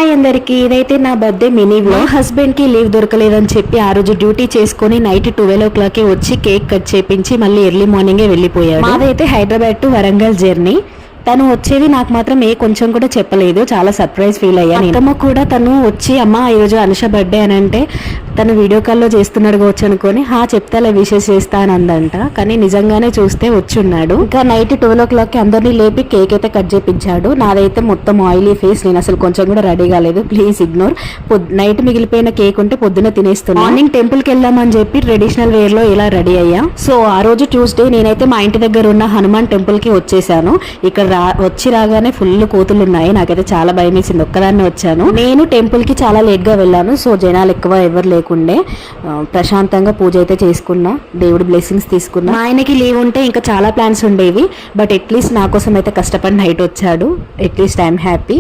Hi అందరికి, ఇదైతే నా బర్త్డే మినీ వ్లాగ్. హస్బెండ్ కి లీవ్ దొరకలేదని చెప్పి ఆ రోజు డ్యూటీ చేసుకుని నైట్ 12 o'clock వచ్చి కేక్ కట్ చేపించి మళ్ళీ ఎర్లీ మార్నింగే వెళ్ళిపోయాడు. మాదైతే హైదరాబాద్ టు వరంగల్ జర్నీ. తను వచ్చేది నాకు మాత్రం కొంచెం కూడా చెప్పలేదు. చాలా సర్ప్రైజ్ ఫీల్ అయ్యాను. అత్తమ్మ కూడా తను వచ్చి అమ్మ ఈరోజు అనుష బర్త్డే అని అంటే తను వీడియో కాల్లో చేస్తున్నాడు కావచ్చు అనుకొని చెప్తాలే విషెస్ చేస్తా అని అందంట. కానీ నిజంగానే చూస్తే వచ్చున్నాడు. ఇంకా నైట్ 12 o'clock అందరినీ లేపి కేక్ అయితే కట్ చేపించాడు. నాదైతే మొత్తం ఆయిలీ ఫేస్, నేను అసలు కొంచెం కూడా రెడీ కాలేదు, ప్లీజ్ ఇగ్నోర్. నైట్ మిగిలిపోయిన కేక్ ఉంటే పొద్దున తినేస్తున్నా. మార్నింగ్ టెంపుల్ కి వెళ్దామని చెప్పి ట్రెడిషనల్ వేర్ లో ఇలా రెడీ అయ్యా. సో ఆ రోజు ట్యూస్డే నేనైతే మా ఇంటి దగ్గర ఉన్న హనుమాన్ టెంపుల్ కి వచ్చేసాను. ఇక్కడ వచ్చి రాగానే ఫుల్ కోతులు ఉన్నాయి. నాకైతే చాలా భయం వేసింది, ఒక్కదాన్ని వచ్చాను. నేను టెంపుల్ కి చాలా లేట్ గా వెళ్ళాను. సో జనాలు ఎక్కువ ఎవరు లేకుండే ప్రశాంతంగా పూజ అయితే చేసుకున్నా, దేవుడి బ్లెస్సింగ్స్ తీసుకున్నా. మా ఆయనకి లీవ్ ఉంటే ఇంకా చాలా ప్లాన్స్ ఉండేవి, బట్ అట్లీస్ట్ నా కోసం అయితే కష్టపడి నైట్ వచ్చాడు. At least I'm happy.